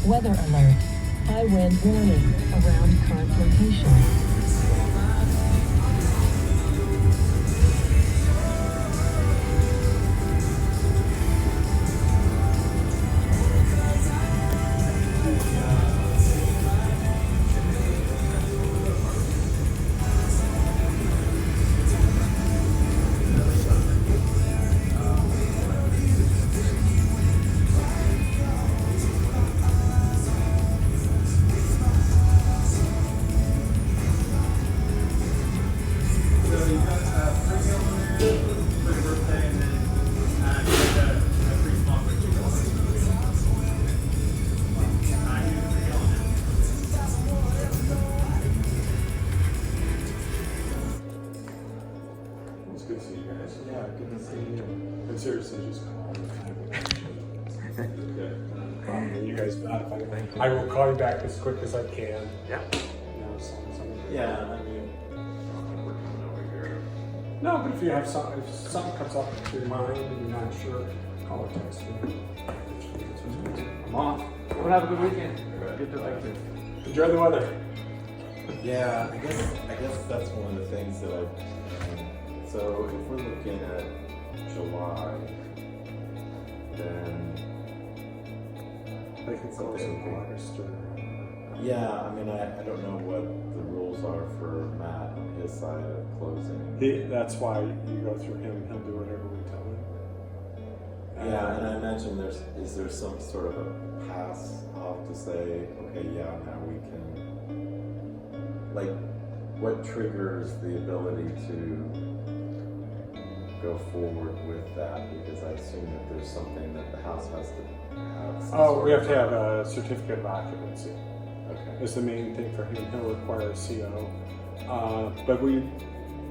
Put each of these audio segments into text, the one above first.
Weather alert. High wind warning around current location. Good to see you guys. Yeah, good to see you. And seriously, just call me. You guys, I will call you back as quick as I can. Yeah. You know, something. Yeah, I mean, we're coming over here. No, but if you have something, if something comes up to your mind and you're not sure, call or text me. I'm off. Well, have a good weekend. Good to thank you. Enjoy the weather. Yeah, I guess that's one of the things that so if we're looking at July, then They can close in August or. yeah, I mean, I don't know what the rules are for Matt on his side of closing. That's why you go through him. He'll do whatever we tell him. Yeah, and I imagine is there some sort of a pass off to say, okay, yeah, now we can, like, what triggers the ability to go forward with that? Because I assume that there's something that the house has to have. Oh, we have to have a certificate of occupancy. Okay. Is the main thing for him. He'll require a CO. But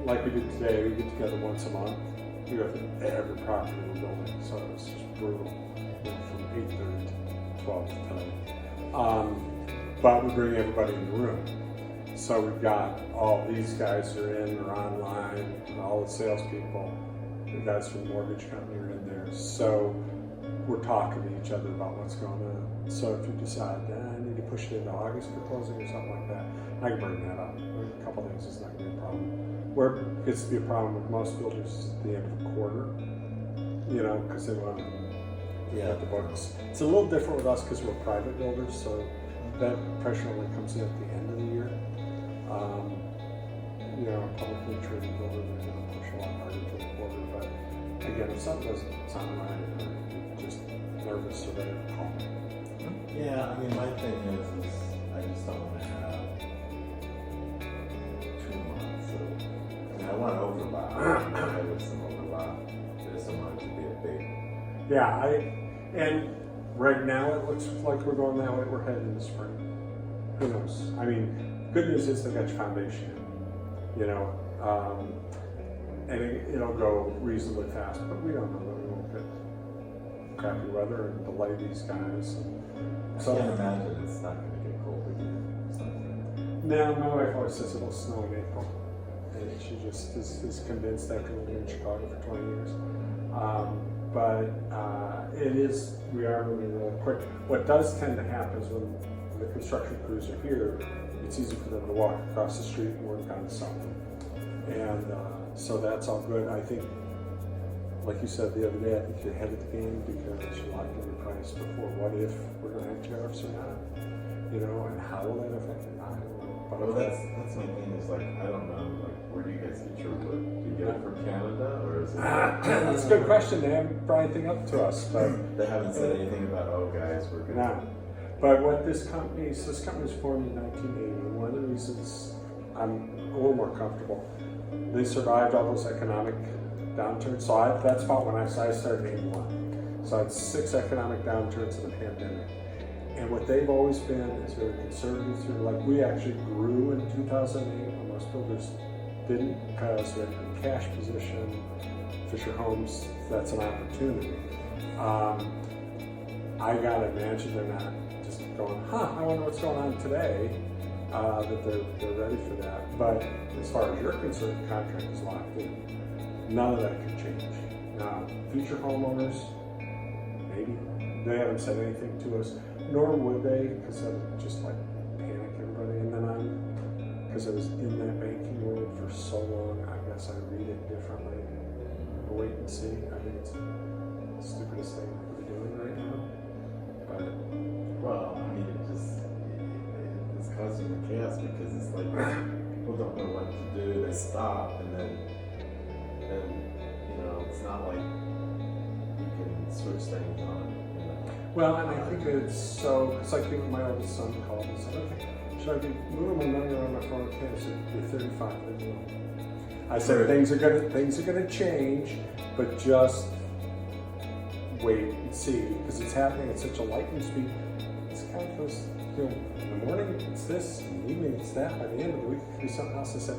like we did today, we get together once a month. We go through every property we're building, so it's just brutal, from 8:30 to 12 tonight. But we bring everybody in the room. So we've got all these guys who are in or online, and all the salespeople. The guys from the mortgage company are in there. So we're talking to each other about what's going on. So if you decide, I need to push it into August for closing or something like that, I can bring that up. A couple things is not going to be a problem. Where it gets to be a problem with most builders is at the end of the quarter, because they want to get the books. It's a little different with us because we're private builders, so that pressure only comes in at the end of the year. A publicly traded builder, they're going to push a lot harder for the quarter. But again, if something doesn't sound right, or you're just nervous or whatever, call me. Yeah, I mean, my thing is I just don't want to have 2 months of, I want to overlap. I with some overlap. I just don't want it to be a big. Yeah, and right now it looks like we're going that way. We're heading into spring. Who knows? I mean, good news is they got your foundation in, and it'll go reasonably fast, but we don't know that we won't get crappy weather and delay these guys. I can't imagine it's not going to get cold again. No, my wife always says it'll snow in April. And she just is convinced after living in Chicago for 20 years. We are moving really quick. What does tend to happen is when the construction crews are here, it's easy for them to walk across the street and work on something. And so that's all good. I think, like you said the other day, I think you're ahead of the game because you locked in your price before. What if we're going to have tariffs or not? And how will that affect it? I don't know. But well, that's my thing is I don't know, where do you guys get your wood? Do you get it from Canada or is it? That's a good question. They haven't brought anything up to us, but they haven't said anything about, oh guys, we're good. No. But what this company was formed in 1980. One of the reasons I'm a little more comfortable, they survived all those economic downturns. So that's about when I started in 81. So I had 6 economic downturns and a pandemic. And what they've always been is very conservative through, we actually grew in 2008 when most builders didn't because we had a cash position. Fisher Homes, that's an opportunity. I gotta imagine they're not just going, I wonder what's going on today, that they're ready for that. But as far as you're concerned, the contract is locked in. None of that could change. Now, future homeowners, maybe. They haven't said anything to us. nor would they, because I would just like panic everybody. And then because I was in that banking world for so long, I guess I read it differently. Wait and see. I think it's the stupidest thing we're doing right now. But Well, I mean, it's causing the chaos because it's like people don't know what to do. They stop, and then it's not like you can switch things on. well, and I think it's so. It's like my oldest son called and said, "Okay, should I be moving my money around my phone?" Okay, I said, "You're 35. Leave me alone." I said, "Things are gonna change, but just wait and see because it's happening at such a lightning speed." It's kind of goes, in the morning it's this, in the evening it's that. By the end of the week, it could be something else. I said,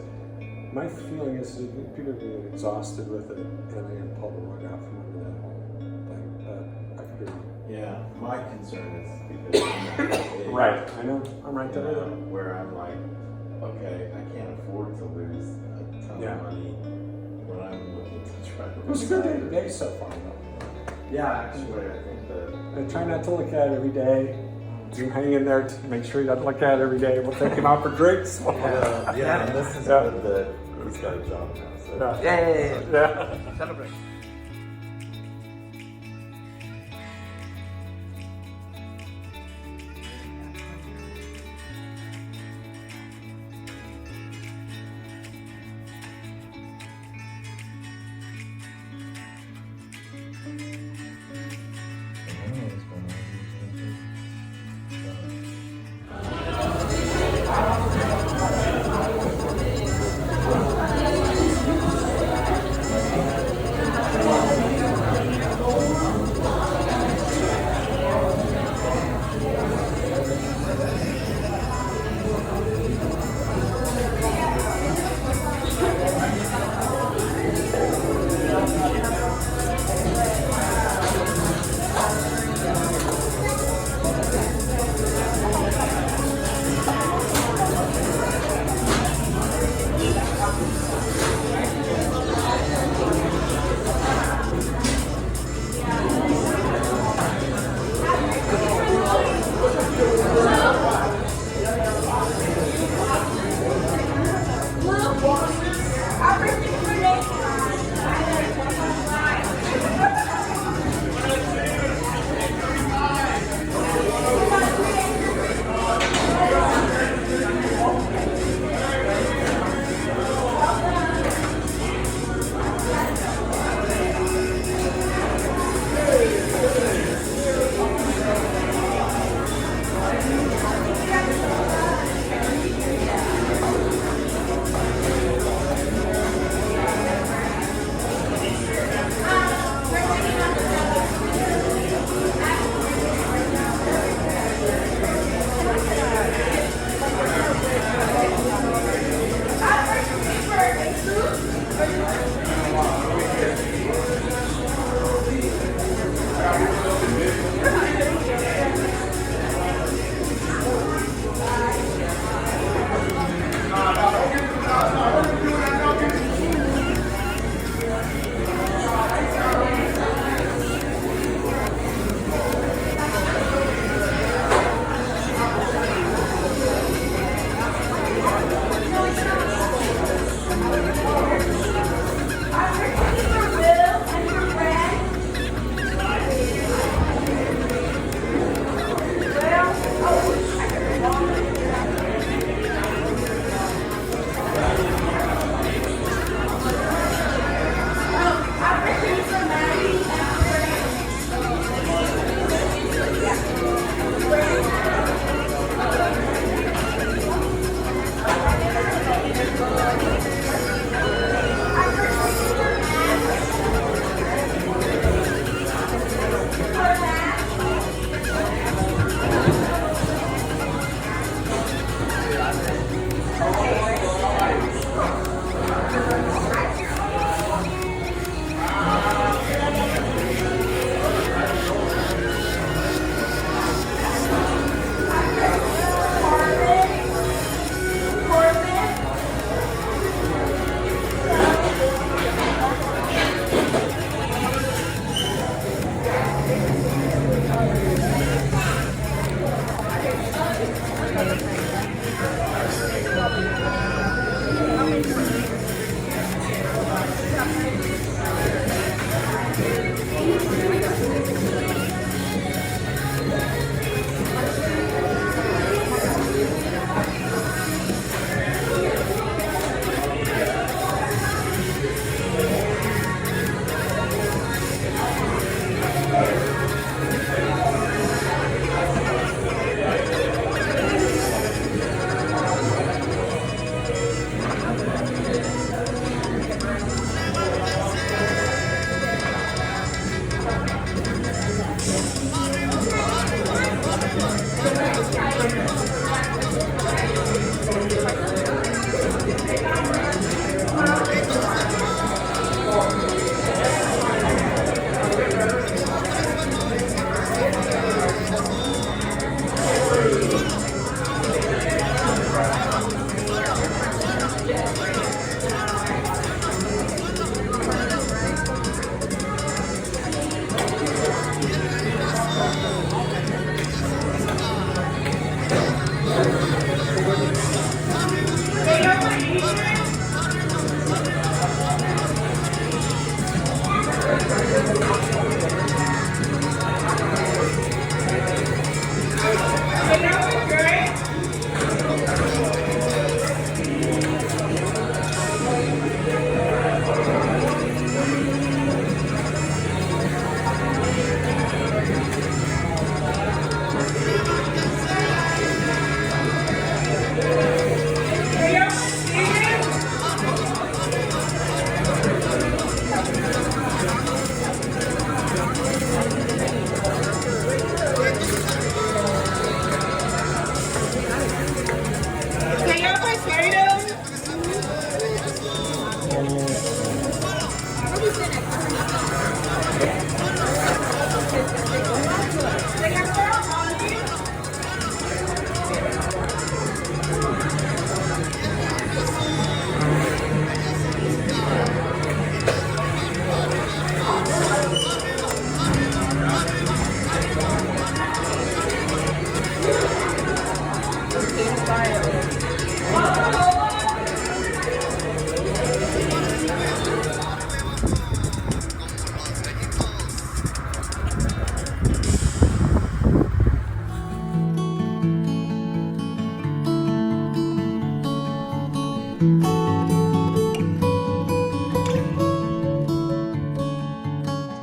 my feeling is that people are going to get exhausted with it, and they're going to pull the rug out from under that whole thing. I could be Yeah, my concern is because I'm at that age, right. I know. I'm right you there. know, where I'm like, okay, I can't afford to lose a ton Yeah. of money when I'm looking to try to. It was a good day today so far, though. Yeah, actually, I think that. I try not to look at it every day. You hang in there to make sure you don't look at it every day. We'll take him out for drinks. Yeah, and this is Yeah. good that he's got a job now. So. Yeah. Celebrate.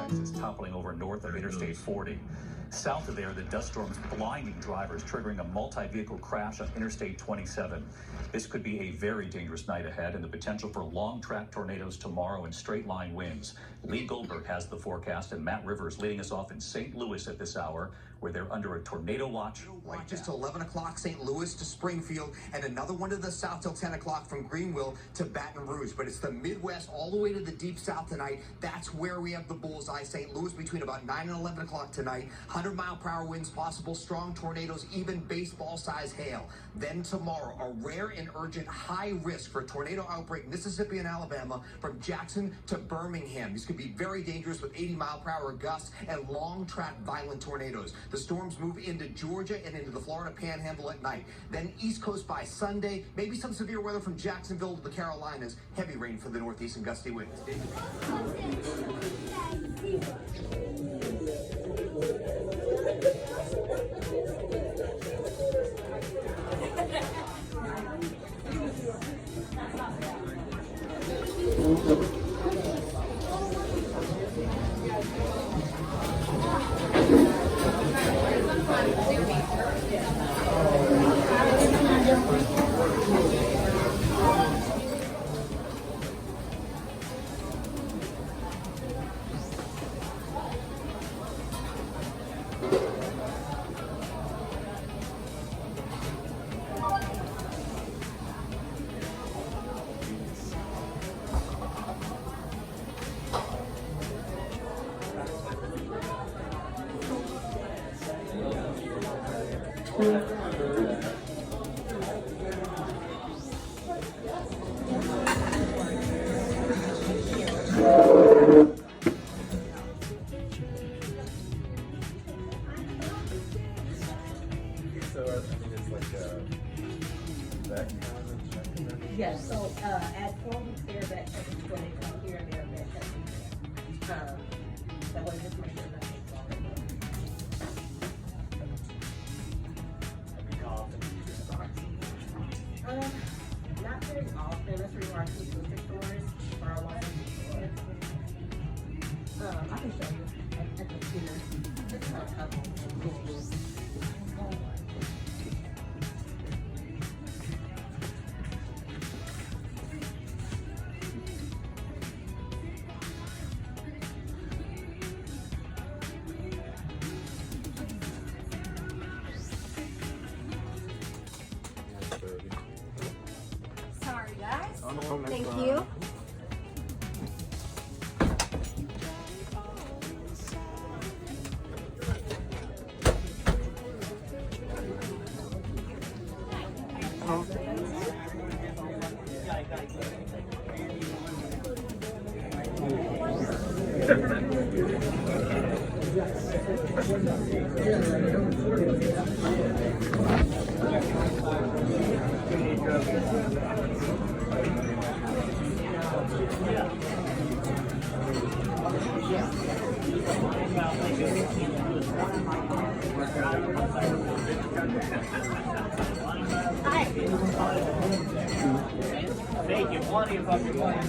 Texas toppling over north of Interstate 40. South of there, the dust storm's blinding drivers, triggering a multi-vehicle crash on Interstate 27. This could be a very dangerous night ahead, and the potential for long-track tornadoes tomorrow and straight-line winds. Lee Goldberg has the forecast, and Matt Rivers leading us off in St. Louis at this hour, where they're under a tornado watch right just now. 11 o'clock, St. Louis to Springfield, and another one to the south till 10 o'clock from Greenville to Baton Rouge. But it's the Midwest all the way to the deep south tonight. That's where we have the bullseye. St. Louis between about 9 and 11 o'clock tonight. 100-mile-per-hour winds possible, strong tornadoes, even baseball-size hail. Then tomorrow, a rare and urgent high risk for a tornado outbreak, Mississippi and Alabama, from Jackson to Birmingham. These could be very dangerous with 80-mile-per-hour gusts and long-track violent tornadoes. The storms move into Georgia and into the Florida Panhandle at night. Then East Coast by Sunday. Maybe some severe weather from Jacksonville to the Carolinas. Heavy rain for the Northeast and gusty winds. Yes, so at 12 weeks there, that check is going to come here and there, that check is there. That way just make sure that takes longer. Not very often, that's really our specific stores or our ones. I can show you at the computer. It's not a couple. Sorry, guys. Thank you. Thank you. Plenty of fucking money.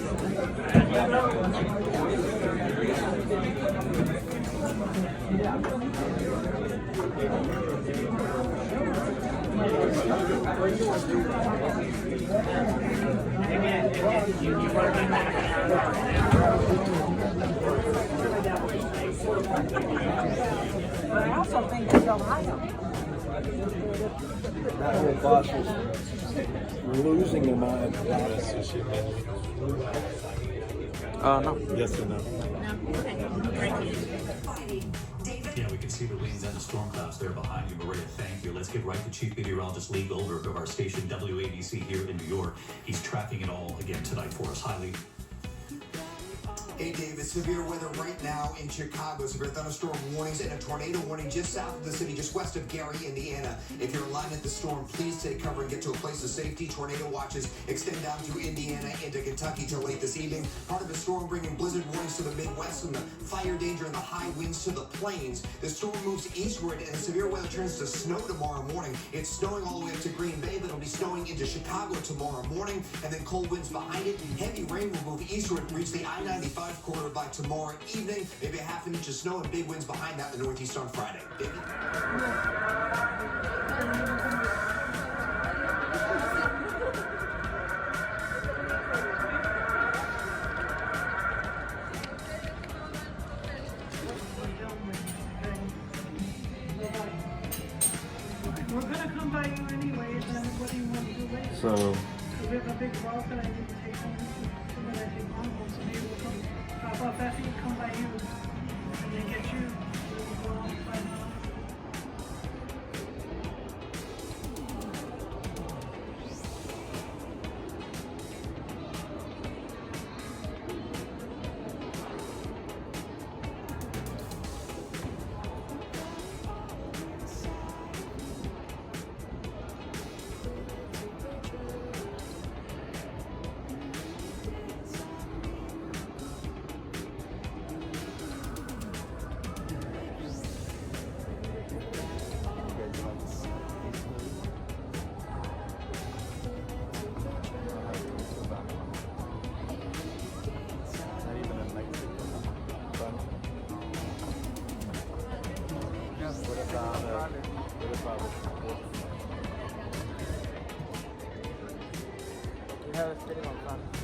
But I also think it's Ohio. That whole bus was losing their mind. No. Yes or no? Yeah, we can see the winds and the storm clouds there behind you. Maria, thank you. Let's get right to Chief Meteorologist Lee Goldberg of our station WABC here in New York. He's tracking it all again tonight for us. Hi, Lee. Hey David, severe weather right now in Chicago. Severe thunderstorm warnings and a tornado warning just south of the city, just west of Gary, Indiana. If you're aligned at the storm, please take cover and get to a place of safety. Tornado watches extend down through Indiana into Kentucky till late this evening. Part of the storm bringing blizzard warnings to the Midwest and the fire danger and the high winds to the plains. The storm moves eastward and severe weather turns to snow tomorrow morning. It's snowing all the way up to Green Bay, but it'll be snowing into Chicago tomorrow morning, and then cold winds behind it. Heavy rain will move eastward and reach the I-95 corridor by tomorrow evening. Maybe a half an inch of snow and big winds behind that in the Northeast on Friday. David? We're gonna come by you anyways, and what do you want to do later? So, We have a big rock that I need to take home, that I take home, so maybe we'll come drop off after you come by you, and then get you, we'll go on by now. You have a sitting on front.